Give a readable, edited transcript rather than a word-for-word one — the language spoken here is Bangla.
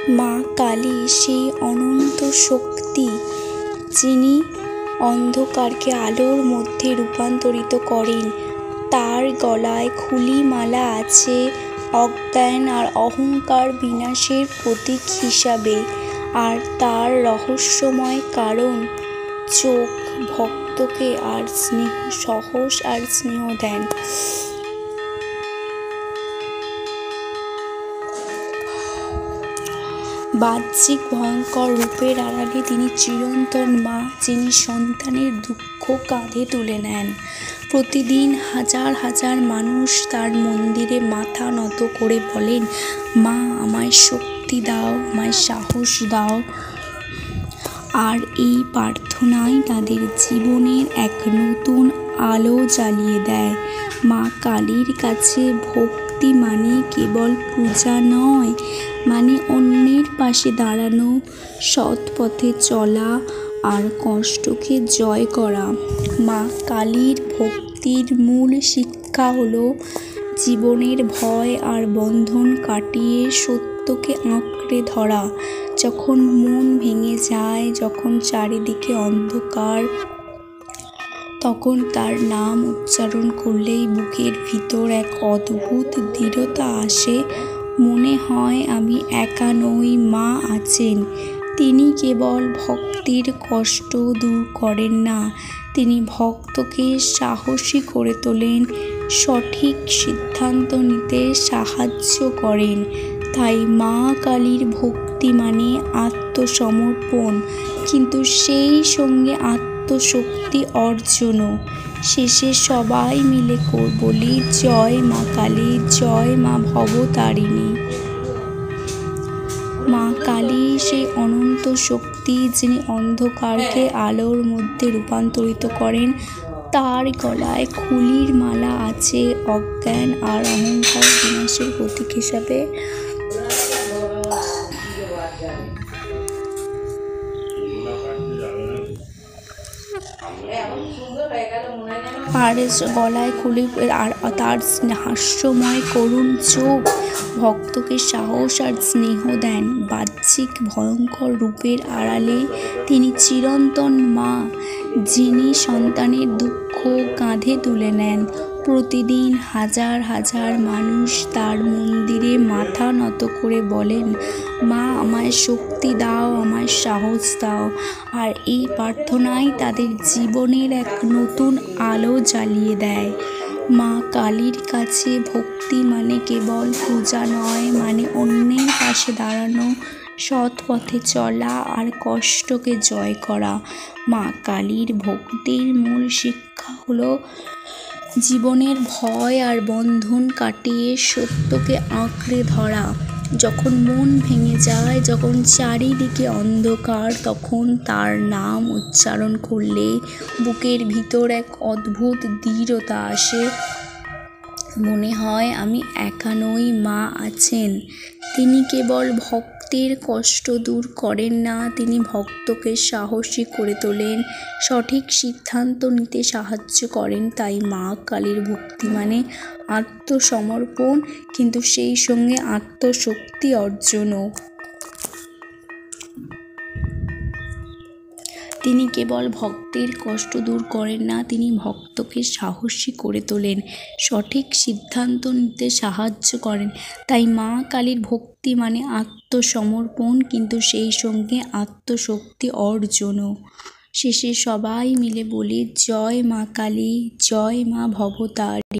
মা কালী সেই অনন্ত শক্তি, যিনি অন্ধকারকে আলোর মধ্যে রূপান্তরিত করেন। তার গলায় খুলি মালা আছে অজ্ঞান আর অহংকার বিনাশের প্রতীক হিসাবে, আর তার রহস্যময় কারণ চোখ ভক্তকে আর সাহস আর স্নেহ দেন। বাহ্যিক ভয়ঙ্কর রূপের আড়ালে তিনি চিরন্তন মা, যিনি সন্তানের দুঃখ কাঁধে তুলে নেন। প্রতিদিন হাজার হাজার মানুষ তার মন্দিরে মাথা নত করে বলেন, মা আমায় শক্তি দাও, আমায় সাহস দাও। আর এই প্রার্থনাই তাদের জীবনের এক নতুন আলো জ্বালিয়ে দেয়। মা কালীর কাছে ভক্তি মানে কেবল পূজা নয়, মানে অন্যের পাশে দাঁড়ানো, সৎ পথে চলা আর কষ্টকে জয় করা। মা কালীর ভক্তির মূল শিক্ষা হলো জীবনের ভয় আর বন্ধন কাটিয়ে সত্যকে আঁকড়ে ধরা। যখন মন ভেঙে যায়, যখন চারিদিকে অন্ধকার, তখন তার নাম উচ্চারণ করলেই বুকের ভিতর এক অদ্ভুত দৃঢ়তা আসে। মনে হয় আমি একা নই, মা আছেন। তিনি কেবল ভক্তির কষ্ট দূর করেন না, তিনি ভক্তকে সাহসী করে তোলেন, সঠিক সিদ্ধান্ত নিতে সাহায্য করেন। তাই মা কালীর ভক্তি মানে আত্মসমর্পণ, কিন্তু সেই সঙ্গে আত্মশক্তি অর্জনও। শেষে সবাই মিলে বলি, জয় মা কালী, জয় মা ভবতারিণী। মা কালী সেই অনন্ত শক্তি, যিনি অন্ধকারকে আলোর মধ্যে রূপান্তরিত করেন। তার গলায় খুলির মালা আছে অজ্ঞান আর অহংকার বিনাশের প্রতীক হিসাবে। আর গলায় খুলি আর তার হাস্যময় করুণ চোখ ভক্তকে সাহস আর স্নেহ দেন। বাহ্যিক ভয়ঙ্কর রূপের আড়ালে তিনি চিরন্তন মা, যিনি সন্তানের দুঃখ কাঁধে তুলে নেন। প্রতিদিন হাজার হাজার মানুষ তার মন্দিরে মাথা নত করে বলেন, মা আমায় শক্তি দাও, আমায় সাহস দাও। আর এই প্রার্থনাই তাদের জীবনের এক নতুন আলো জ্বালিয়ে দেয়। মা কালীর কাছে ভক্তি মানে কেবল পূজা নয়, মানে অন্যের পাশে দাঁড়ানো, সৎ পথে চলা আর কষ্টকে জয় করা। মা কালীর ভক্তির মূল শিক্ষা হলো জীবনের ভয় আর বন্ধন কাটিয়ে সত্যকে আঁকড়ে ধরা। যখন মন ভেঙে যায়, যখন চারিদিকে অন্ধকার, তখন তার নাম উচ্চারণ করলে বুকের ভিতর এক অদ্ভুত দৃঢ়তা আসে। মনে হয় আমি একা নই, মা আছেন। তিনি কেবল ভক্তের কষ্ট দূর করেন না, তিনি ভক্তকে সাহসী করে তোলেন, সঠিক সিদ্ধান্ত নিতে সাহায্য করেন। তাই মা কালীর ভক্তি মানে আত্মসমর্পণ, কিন্তু সেই সঙ্গে আত্মশক্তি অর্জনও। তিনি কেবল ভক্তের কষ্ট দূর করেন না, তিনি ভক্তকে সাহসী করে তোলেন, সঠিক সিদ্ধান্ত নিতে সাহায্য করেন। তাই মা কালীর ভক্তি মানে আত্মসমর্পণ, কিন্তু সেই সঙ্গে আত্মশক্তি অর্জনও। শেষে সবাই মিলে বলি, জয় মা কালী, জয় মা ভবতারিণী।